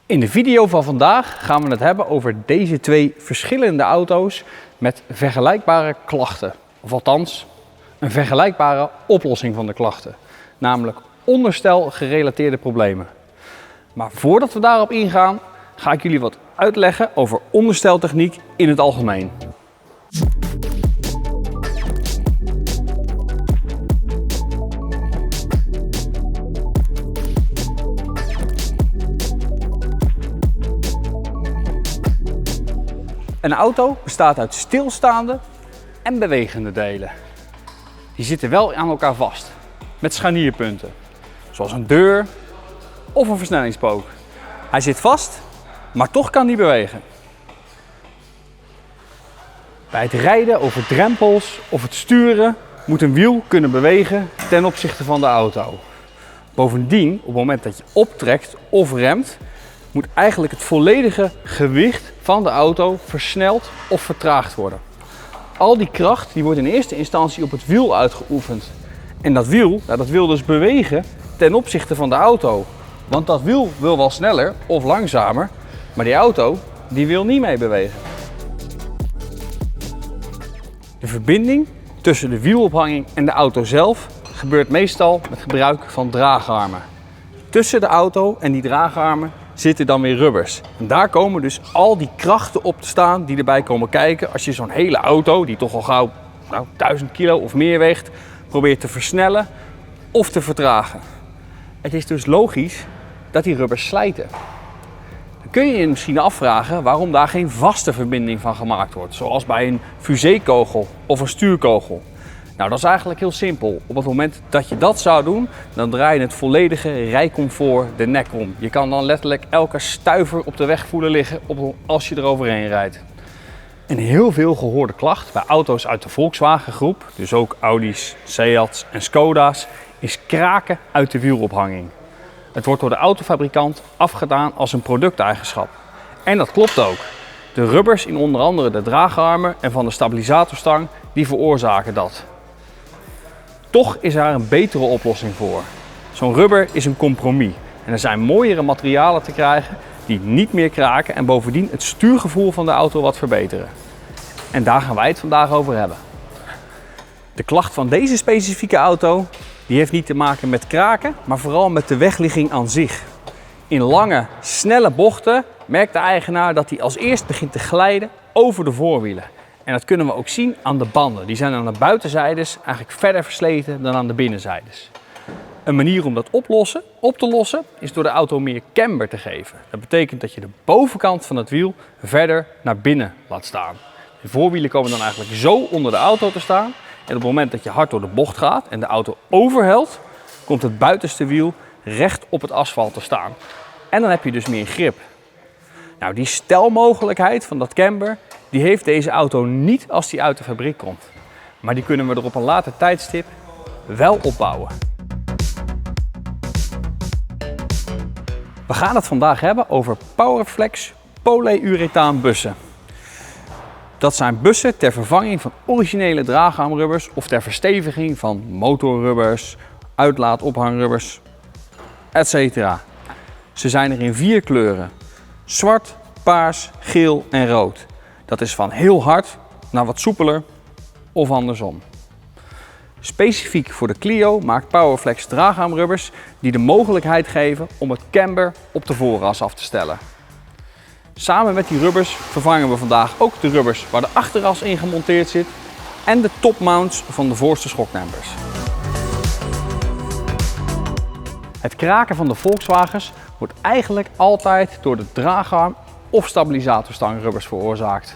In de video van vandaag gaan we het hebben over deze twee verschillende auto's met vergelijkbare klachten. Of althans, een vergelijkbare oplossing van de klachten. Namelijk onderstel gerelateerde problemen. Maar voordat we daarop ingaan, ga ik jullie wat uitleggen over ondersteltechniek in het algemeen. Een auto bestaat uit stilstaande en bewegende delen. Die zitten wel aan elkaar vast, met scharnierpunten, zoals een deur of een versnellingspook. Hij zit vast, maar toch kan die bewegen. Bij het rijden over drempels of het sturen moet een wiel kunnen bewegen ten opzichte van de auto. Bovendien, op het moment dat je optrekt of remt, moet eigenlijk het volledige gewicht van de auto versneld of vertraagd worden. Al die kracht die wordt in eerste instantie op het wiel uitgeoefend. En dat wiel wil dus bewegen ten opzichte van de auto. Want dat wiel wil wel sneller of langzamer, maar die auto die wil niet mee bewegen. De verbinding tussen de wielophanging en de auto zelf gebeurt meestal met gebruik van draagarmen. Tussen de auto en die draagarmen zitten dan weer rubbers. En daar komen dus al die krachten op te staan die erbij komen kijken als je zo'n hele auto, die toch al gauw 1000 kilo of meer weegt, probeert te versnellen of te vertragen. Het is dus logisch dat die rubbers slijten. Dan kun je je misschien afvragen waarom daar geen vaste verbinding van gemaakt wordt, zoals bij een fusékogel of een stuurkogel. Nou, dat is eigenlijk heel simpel. Op het moment dat je dat zou doen, dan draai je het volledige rijcomfort de nek om. Je kan dan letterlijk elke stuiver op de weg voelen liggen als je er overheen rijdt. Een heel veel gehoorde klacht bij auto's uit de Volkswagen groep, dus ook Audi's, Seats en Skoda's, is kraken uit de wielophanging. Het wordt door de autofabrikant afgedaan als een producteigenschap. En dat klopt ook. De rubbers in onder andere de draagarmen en van de stabilisatorstang, die veroorzaken dat. Toch is er een betere oplossing voor. Zo'n rubber is een compromis en er zijn mooiere materialen te krijgen die niet meer kraken en bovendien het stuurgevoel van de auto wat verbeteren. En daar gaan wij het vandaag over hebben. De klacht van deze specifieke auto die heeft niet te maken met kraken, maar vooral met de wegligging aan zich. In lange, snelle bochten merkt de eigenaar dat hij als eerst begint te glijden over de voorwielen. En dat kunnen we ook zien aan de banden. Die zijn aan de buitenzijdes eigenlijk verder versleten dan aan de binnenzijdes. Een manier om dat op te lossen is door de auto meer camber te geven. Dat betekent dat je de bovenkant van het wiel verder naar binnen laat staan. De voorwielen komen dan eigenlijk zo onder de auto te staan. En op het moment dat je hard door de bocht gaat en de auto overhelt, komt het buitenste wiel recht op het asfalt te staan. En dan heb je dus meer grip. Nou, die stelmogelijkheid van dat camber, die heeft deze auto niet als die uit de fabriek komt. Maar die kunnen we er op een later tijdstip wel opbouwen. We gaan het vandaag hebben over Powerflex polyurethaan bussen. Dat zijn bussen ter vervanging van originele draagarmrubbers of ter versteviging van motorrubbers, uitlaatophangrubbers, etc. Ze zijn er in 4 kleuren: zwart, paars, geel en rood. Dat is van heel hard naar wat soepeler of andersom. Specifiek voor de Clio maakt Powerflex draagarmrubbers die de mogelijkheid geven om het camber op de vooras af te stellen. Samen met die rubbers vervangen we vandaag ook de rubbers waar de achteras in gemonteerd zit en de topmounts van de voorste schokdempers. Het kraken van de Volkswagens wordt eigenlijk altijd door de draagarm of stabilisatorstangrubbers veroorzaakt.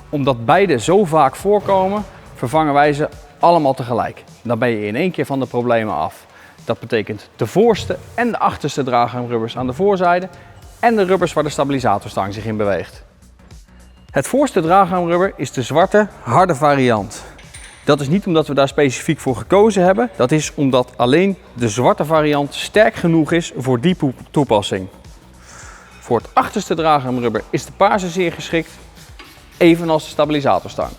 Omdat beide zo vaak voorkomen, vervangen wij ze allemaal tegelijk. Dan ben je in één keer van de problemen af. Dat betekent de voorste en de achterste draagarmrubbers aan de voorzijde en de rubbers waar de stabilisatorstang zich in beweegt. Het voorste draagarmrubber is de zwarte harde variant. Dat is niet omdat we daar specifiek voor gekozen hebben. Dat is omdat alleen de zwarte variant sterk genoeg is voor die toepassing. Voor het achterste draagarmrubber is de paarse zeer geschikt, evenals de stabilisatorstang.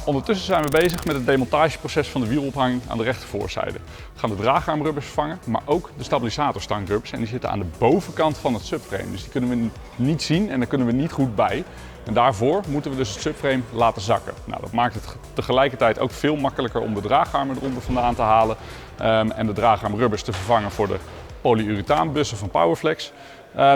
Ondertussen zijn we bezig met het demontageproces van de wielophanging aan de rechterzijde. We gaan de draagarmrubbers vervangen, maar ook de stabilisatorstangrubbers. En die zitten aan de bovenkant van het subframe. Dus die kunnen we niet zien en daar kunnen we niet goed bij. En daarvoor moeten we dus het subframe laten zakken. Nou, dat maakt het tegelijkertijd ook veel makkelijker om de draagarmen eronder vandaan te halen. En de draagarmrubbers te vervangen voor de polyurethaanbussen van Powerflex.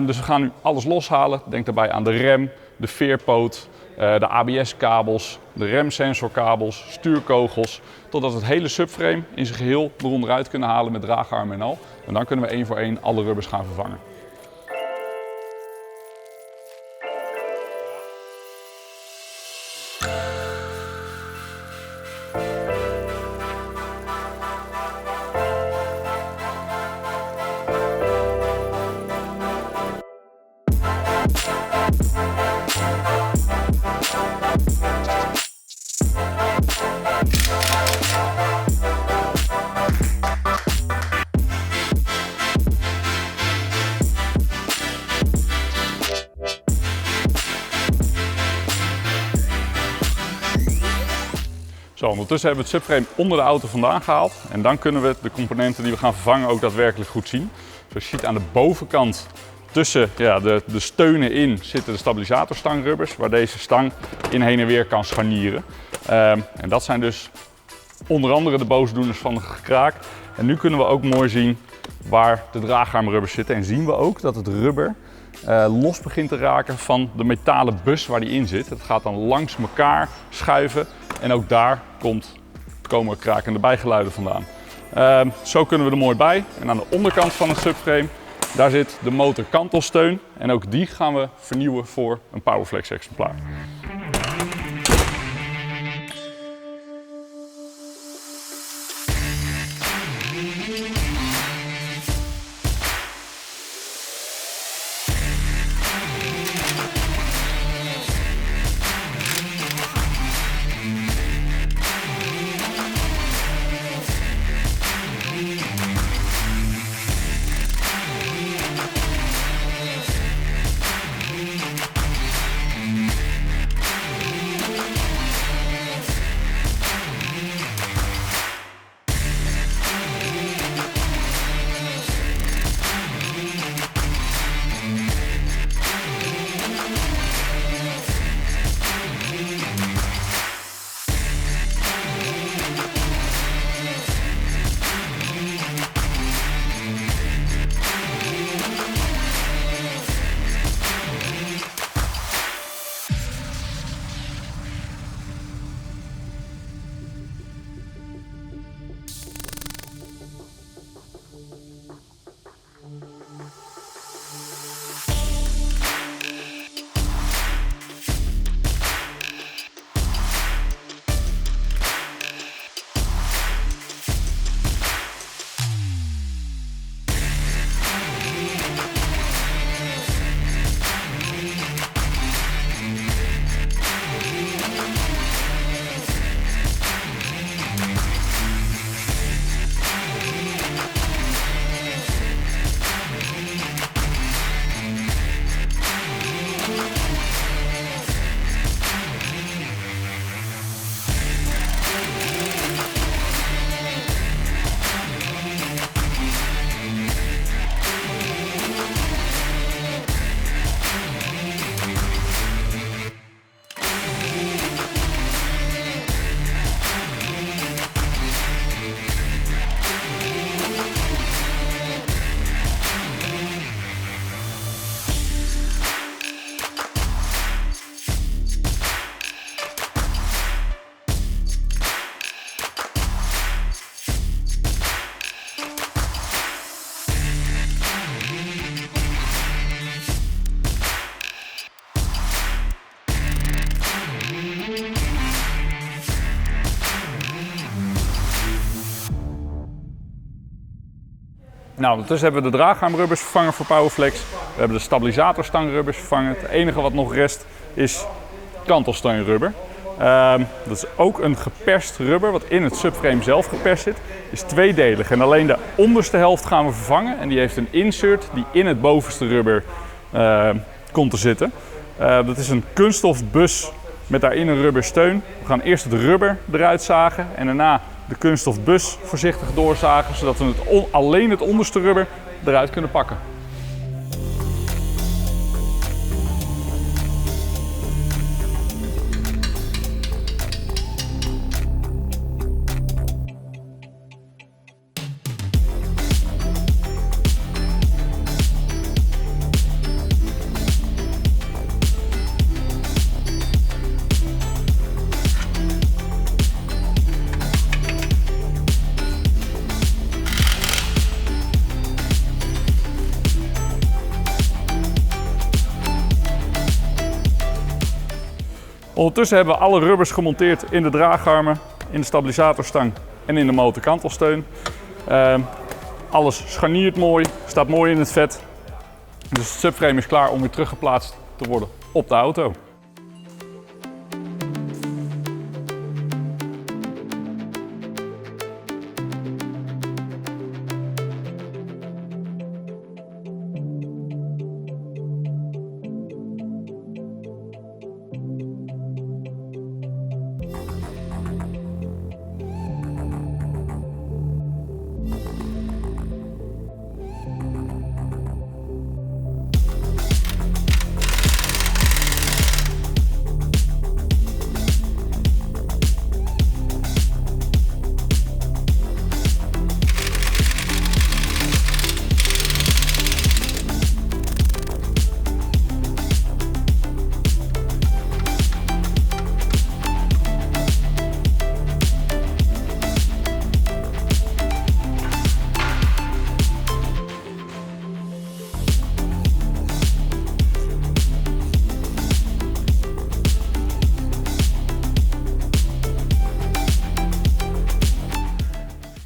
Dus we gaan nu alles loshalen. Denk daarbij aan de rem, de veerpoot, de ABS-kabels, de remsensorkabels, stuurkogels. Totdat we het hele subframe in zijn geheel eronderuit kunnen halen met draagarmen en al. En dan kunnen we één voor één alle rubbers gaan vervangen. Zo, ondertussen hebben we het subframe onder de auto vandaan gehaald en dan kunnen we de componenten die we gaan vervangen ook daadwerkelijk goed zien. Zoals je ziet aan de bovenkant tussen de steunen in zitten de stabilisatorstangrubbers waar deze stang in heen en weer kan scharnieren. En dat zijn dus onder andere de boosdoeners van het gekraak. En nu kunnen we ook mooi zien waar de draagarmrubbers zitten en zien we ook dat het rubber los begint te raken van de metalen bus waar die in zit. Het gaat dan langs elkaar schuiven en ook daar komen krakende bijgeluiden vandaan. Zo kunnen we er mooi bij. En aan de onderkant van het subframe, daar zit de motorkantelsteun. En ook die gaan we vernieuwen voor een Powerflex exemplaar. Nou, ondertussen hebben we de draagarmrubbers vervangen voor Powerflex. We hebben de stabilisatorstangrubbers vervangen. Het enige wat nog rest is kantelsteunrubber. Dat is ook een geperst rubber wat in het subframe zelf geperst zit. Is tweedelig en alleen de onderste helft gaan we vervangen. En die heeft een insert die in het bovenste rubber komt te zitten. Dat is een kunststof bus met daarin een rubbersteun. We gaan eerst het rubber eruit zagen en daarna de kunststof bus voorzichtig doorzagen, zodat we alleen het onderste rubber eruit kunnen pakken. Ondertussen hebben we alle rubbers gemonteerd in de draagarmen, in de stabilisatorstang en in de motorkantelsteun. Alles scharniert mooi, staat mooi in het vet. Dus het subframe is klaar om weer teruggeplaatst te worden op de auto.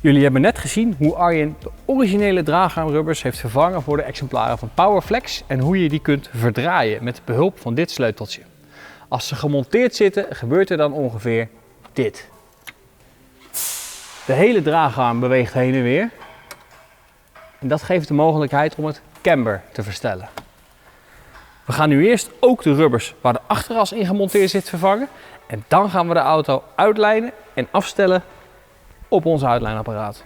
Jullie hebben net gezien hoe Arjen de originele draagarmrubbers heeft vervangen voor de exemplaren van Powerflex en hoe je die kunt verdraaien met behulp van dit sleuteltje. Als ze gemonteerd zitten, gebeurt er dan ongeveer dit. De hele draagarm beweegt heen en weer en dat geeft de mogelijkheid om het camber te verstellen. We gaan nu eerst ook de rubbers waar de achteras in gemonteerd zit vervangen en dan gaan we de auto uitlijnen en afstellen op ons uitlijnapparaat.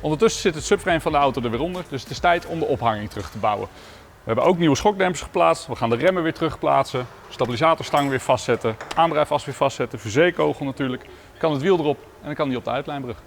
Ondertussen zit het subframe van de auto er weer onder, dus het is tijd om de ophanging terug te bouwen. We hebben ook nieuwe schokdempers geplaatst, we gaan de remmen weer terugplaatsen, stabilisatorstang weer vastzetten, aandrijfas weer vastzetten, fusékogel natuurlijk. Dan kan het wiel erop en dan kan die op de uitlijnbrug.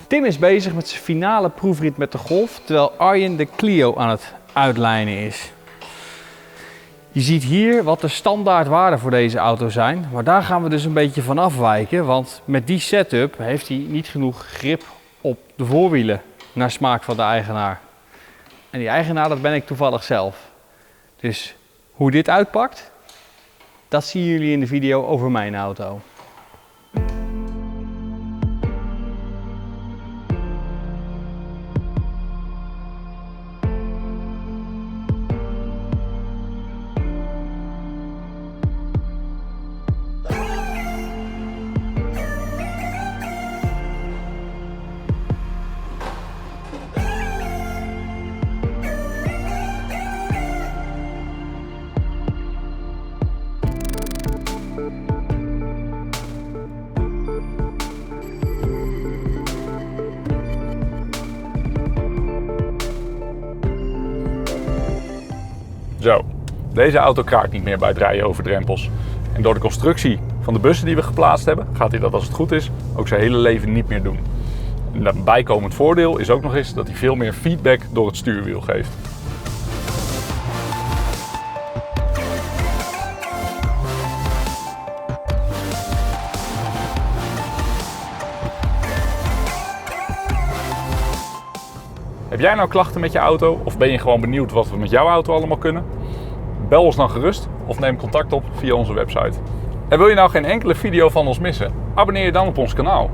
Tim is bezig met zijn finale proefrit met de Golf, terwijl Arjen de Clio aan het uitlijnen is. Je ziet hier wat de standaardwaarden voor deze auto zijn, maar daar gaan we dus een beetje van afwijken, want met die setup heeft hij niet genoeg grip op de voorwielen, naar smaak van de eigenaar. En die eigenaar, dat ben ik toevallig zelf. Dus hoe dit uitpakt, dat zien jullie in de video over mijn auto. Zo, deze auto kraakt niet meer bij het rijden over drempels. En door de constructie van de bussen die we geplaatst hebben, gaat hij dat als het goed is ook zijn hele leven niet meer doen. En een bijkomend voordeel is ook nog eens dat hij veel meer feedback door het stuurwiel geeft. Heb jij nou klachten met je auto of ben je gewoon benieuwd wat we met jouw auto allemaal kunnen? Bel ons dan gerust of neem contact op via onze website. En wil je nou geen enkele video van ons missen? Abonneer je dan op ons kanaal.